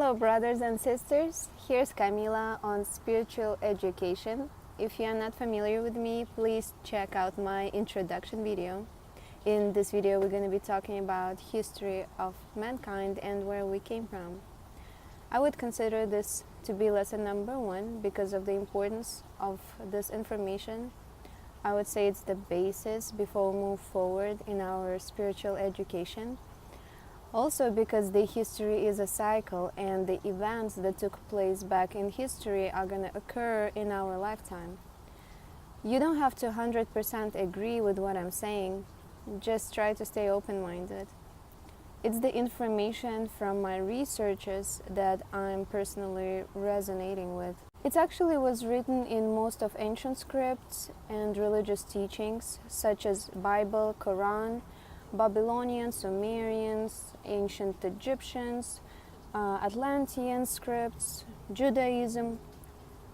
Hello brothers and sisters, here's Camila on spiritual education. If you are not familiar with me, please check out my introduction video. In this video we're going to be talking about history of mankind and where we came from. I would consider this to be lesson number 1 because of the importance of this information. I would say it's the basis before we move forward in our spiritual education. Also because the history is a cycle and the events that took place back in history are going to occur in our lifetime. You don't have to 100% agree with what I'm saying, just try to stay open-minded. It's the information from my researches that I'm personally resonating with. It actually was written in most of ancient scripts and religious teachings such as Bible, Quran, Babylonian, Sumerians, ancient Egyptians, Atlantean scripts, Judaism.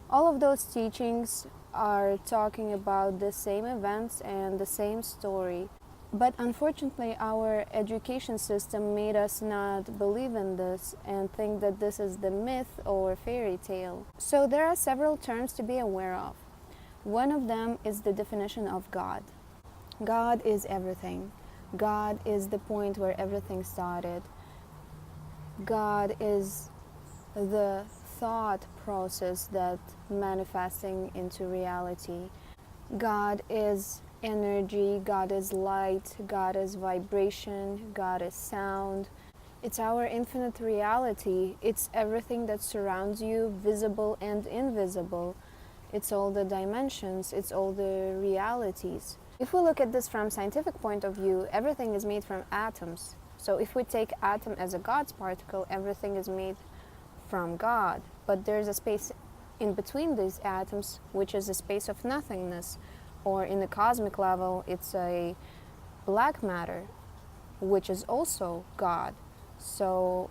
All of those teachings are talking about the same events and the same story. But unfortunately, our education system made us not believe in this and think that this is the myth or fairy tale. So there are several terms to be aware of. One of them is the definition of God. God is everything. God is the point where everything started. God is the thought process that manifesting into reality. God is energy, God is light, God is vibration, God is sound. It's our infinite reality. It's everything that surrounds you, visible and invisible. It's all the dimensions, it's all the realities. If we look at this from scientific point of view, everything is made from atoms. So if we take atom as a God's particle, everything is made from God. But there's a space in between these atoms, which is a space of nothingness. Or in the cosmic level, it's a black matter, which is also God. So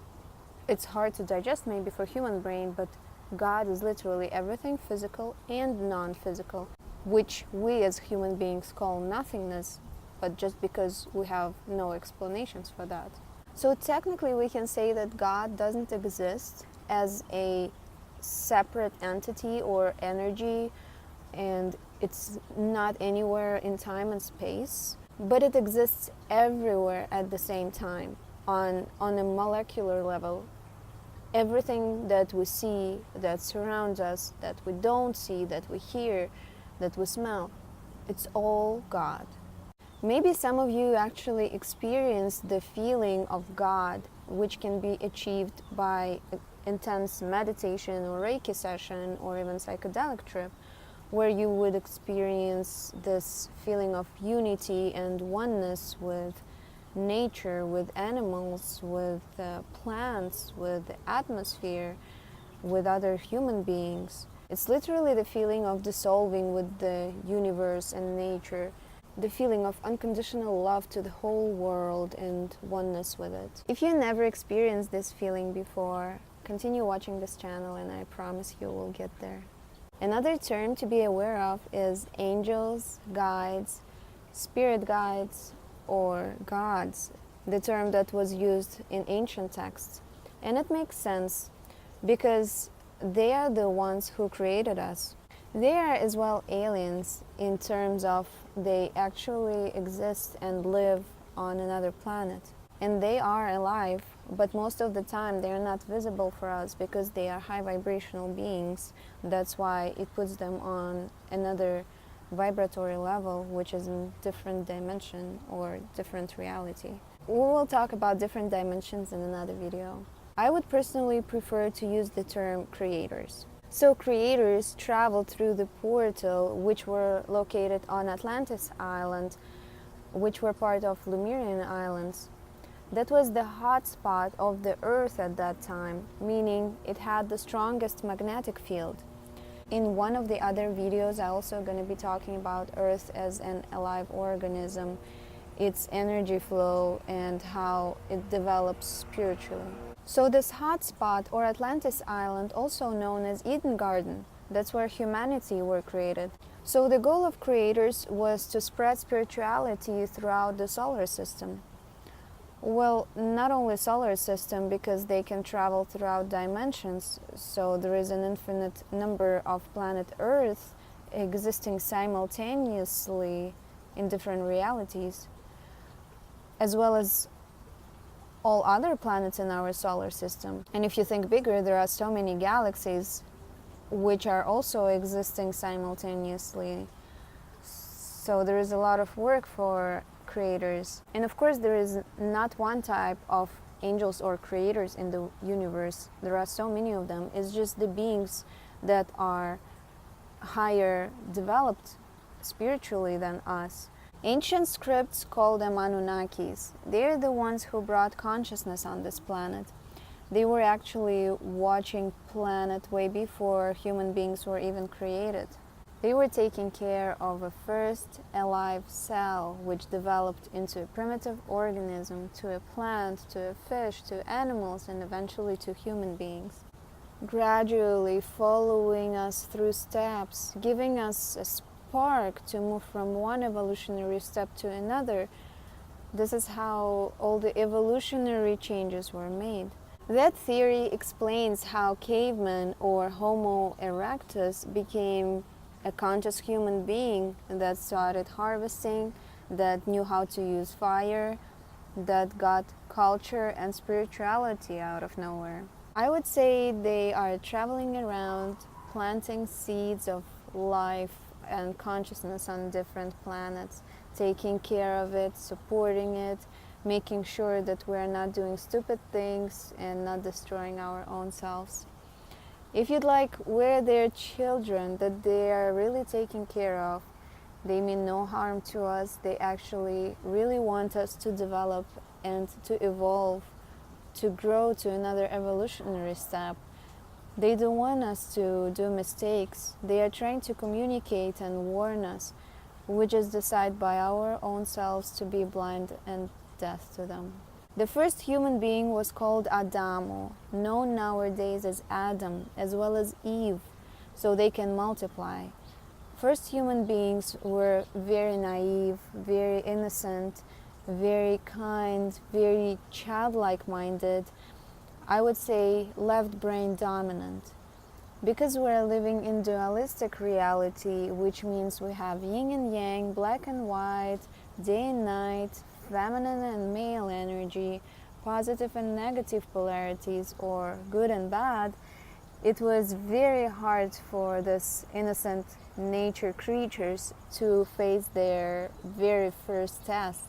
it's hard to digest maybe for human brain, but God is literally everything physical and non-physical, which we as human beings call nothingness, but just because we have no explanations for that. So technically we can say that God doesn't exist as a separate entity or energy, and it's not anywhere in time and space, but it exists everywhere at the same time on a molecular level. Everything that we see, that surrounds us, that we don't see, that we hear, that we smell, it's all God. Maybe some of you actually experienced the feeling of God, which can be achieved by intense meditation or Reiki session or even psychedelic trip, where you would experience this feeling of unity and oneness with nature, with animals, with plants, with the atmosphere, with other human beings. It's literally the feeling of dissolving with the universe and nature, the feeling of unconditional love to the whole world and oneness with it. If you never experienced this feeling before, continue watching this channel and I promise you will get there. Another term to be aware of is angels, guides, spirit guides, or gods, the term that was used in ancient texts. And it makes sense because they are the ones who created us. They are as well aliens in terms of they actually exist and live on another planet. And they are alive, but most of the time they are not visible for us because they are high vibrational beings. That's why it puts them on another vibratory level, which is in different dimension or different reality. We will talk about different dimensions in another video. I would personally prefer to use the term creators. So creators traveled through the portal, which were located on Atlantis Island, which were part of Lemurian Islands. That was the hot spot of the Earth at that time, meaning it had the strongest magnetic field. In one of the other videos, I'm also going to be talking about Earth as an alive organism, its energy flow, and how it develops spiritually. So this hot spot, or Atlantis Island, also known as Eden Garden, that's where humanity were created. So the goal of creators was to spread spirituality throughout the solar system. Well, not only solar system, because they can travel throughout dimensions, so there is an infinite number of planet Earth existing simultaneously in different realities, as well as all other planets in our solar system. And if you think bigger, there are so many galaxies which are also existing simultaneously. So there is a lot of work for creators. And of course, there is not one type of angels or creators in the universe. There are so many of them. It's just the beings that are higher developed spiritually than us. Ancient scripts call them Anunnakis. They're the ones who brought consciousness on this planet. They were actually watching planet way before human beings were even created. They were taking care of a first alive cell which developed into a primitive organism, to a plant, to a fish, to animals, and eventually to human beings. Gradually following us through steps, giving us a spark to move from one evolutionary step to another. This is how all the evolutionary changes were made. That theory explains how caveman or Homo erectus became a conscious human being that started harvesting, that knew how to use fire, that got culture and spirituality out of nowhere. I would say they are traveling around, planting seeds of life and consciousness on different planets, taking care of it, supporting it, making sure that we're not doing stupid things and not destroying our own selves. If you'd like, we're their children that they are really taking care of. They mean no harm to us. They actually really want us to develop and to evolve, to grow to another evolutionary step. They don't want us to do mistakes. They are trying to communicate and warn us. We just decide by our own selves to be blind and deaf to them. The first human being was called Adamo, known nowadays as Adam, as well as Eve, so they can multiply. First human beings were very naive, very innocent, very kind, very childlike minded. I would say left brain dominant. Because we're living in dualistic reality, which means we have yin and yang, black and white, day and night, feminine and male energy, positive and negative polarities, or good and bad, it was very hard for this innocent nature creatures to face their very first test.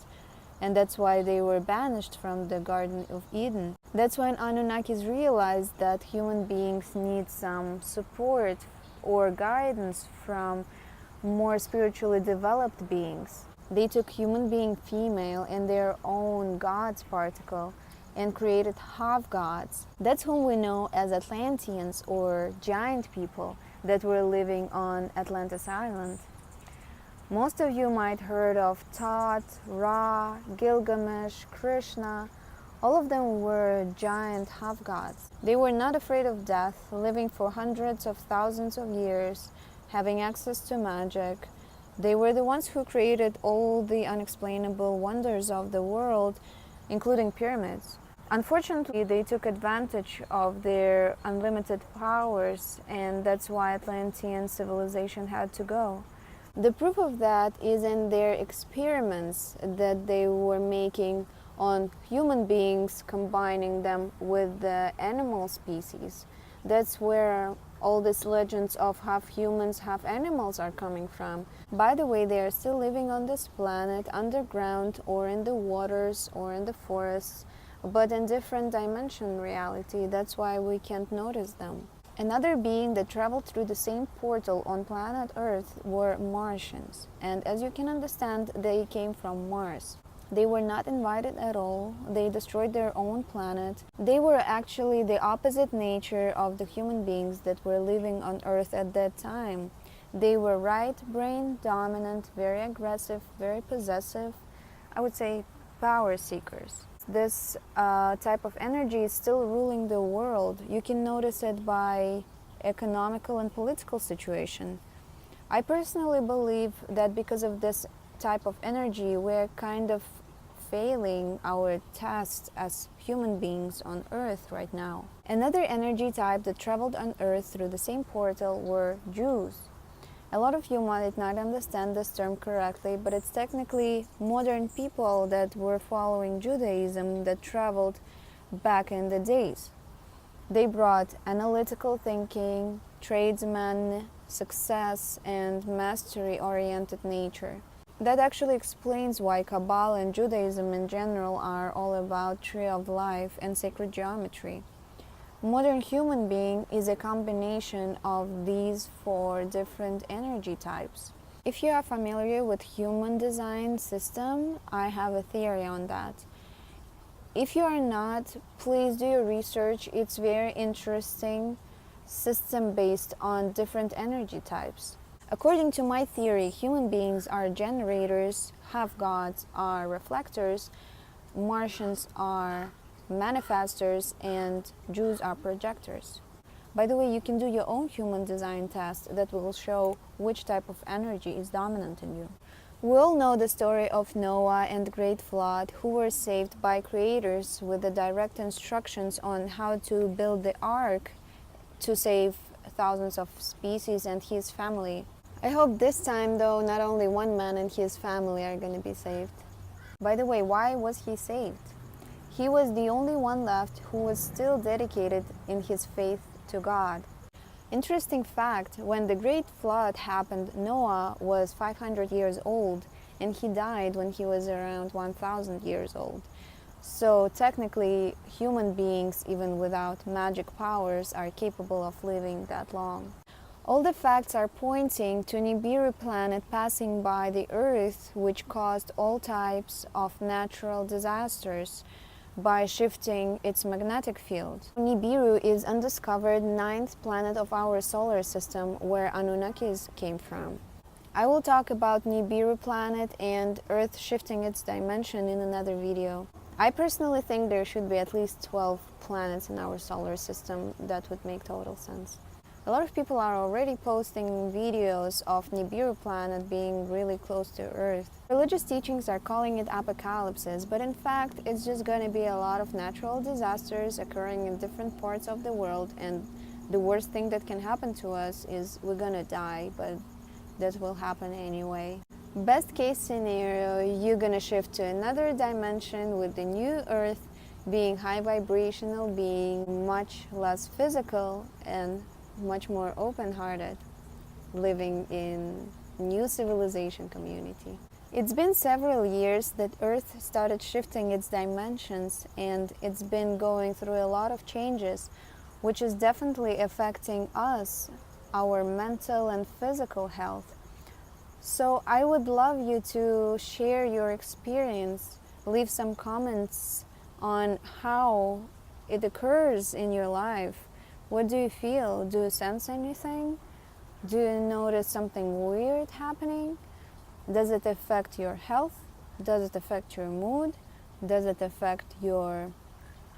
And that's why they were banished from the Garden of Eden. That's when Anunnakis realized that human beings need some support or guidance from more spiritually developed beings. They took human being female in their own God's particle and created half-gods. That's whom we know as Atlanteans or giant people that were living on Atlantis Island. Most of you might heard of Thoth, Ra, Gilgamesh, Krishna. All of them were giant half-gods. They were not afraid of death, living for hundreds of thousands of years, having access to magic. They were the ones who created all the unexplainable wonders of the world, including pyramids. Unfortunately, they took advantage of their unlimited powers, and that's why Atlantean civilization had to go. The proof of that is in their experiments that they were making on human beings, combining them with the animal species. That's where all these legends of half humans, half animals are coming from. By the way, they are still living on this planet, underground or in the waters or in the forests, but in different dimension reality. That's why we can't notice them. Another being that traveled through the same portal on planet Earth were Martians. And as you can understand, they came from Mars. They were not invited at all. They destroyed their own planet. They were actually the opposite nature of the human beings that were living on Earth at that time. They were right brain dominant, very aggressive, very possessive. I would say power seekers. This type of energy is still ruling the world. You can notice it by economical and political situation. I personally believe that because of this type of energy, we're kind of failing our tests as human beings on Earth right now. Another energy type that traveled on Earth through the same portal were Jews. A lot of you might not understand this term correctly, but it's technically modern people that were following Judaism that traveled back in the days. They brought analytical thinking, tradesman, success, and mastery-oriented nature. That actually explains why Kabbalah and Judaism in general are all about tree of life and sacred geometry. Modern human being is a combination of these four different energy types. If you are familiar with human design system, I have a theory on that. If you are not, please do your research. It's very interesting system based on different energy types. According to my theory, human beings are generators, half-gods are reflectors, Martians are manifestors, and Jews are projectors. By the way, you can do your own human design test that will show which type of energy is dominant in you. We all know the story of Noah and the Great Flood, who were saved by creators with the direct instructions on how to build the ark to save thousands of species and his family. I hope this time, though, not only one man and his family are going to be saved. By the way, why was he saved? He was the only one left who was still dedicated in his faith to God. Interesting fact, when the Great Flood happened, Noah was 500 years old and he died when he was around 1,000 years old. So technically, human beings, even without magic powers, are capable of living that long. All the facts are pointing to Nibiru planet passing by the Earth, which caused all types of natural disasters by shifting its magnetic field. Nibiru is undiscovered 9th planet of our solar system, where Anunnakis came from. I will talk about Nibiru planet and Earth shifting its dimension in another video. I personally think there should be at least 12 planets in our solar system. That would make total sense. A lot of people are already posting videos of Nibiru planet being really close to Earth. Religious teachings are calling it apocalypses, but in fact it's just going to be a lot of natural disasters occurring in different parts of the world, and the worst thing that can happen to us is we're gonna die, but that will happen anyway. Best case scenario, you're gonna shift to another dimension with the new Earth being high vibrational, being much less physical and much more open-hearted, living in new civilization community. It's been several years that Earth started shifting its dimensions, and it's been going through a lot of changes, which is definitely affecting us, our mental and physical health. So I would love you to share your experience, leave some comments on how it occurs in your life. What do you feel? Do you sense anything? Do you notice something weird happening? Does it affect your health? Does it affect your mood? Does it affect your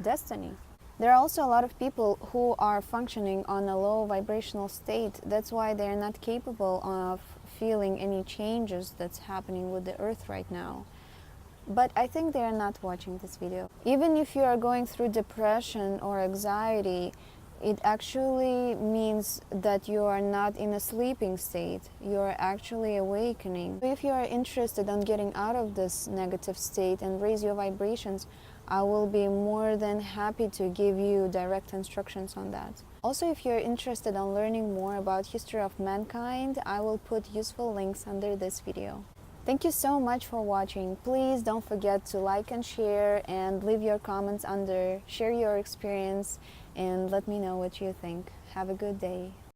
destiny? There are also a lot of people who are functioning on a low vibrational state. That's why they're not capable of feeling any changes that's happening with the Earth right now. But I think they are not watching this video. Even if you are going through depression or anxiety, it actually means that you are not in a sleeping state. You are actually awakening. If you are interested in getting out of this negative state and raise your vibrations, I will be more than happy to give you direct instructions on that. Also, if you're interested in learning more about history of mankind, I will put useful links under this video. Thank you so much for watching. Please don't forget to like and share and leave your comments under, share your experience, and let me know what you think. Have a good day.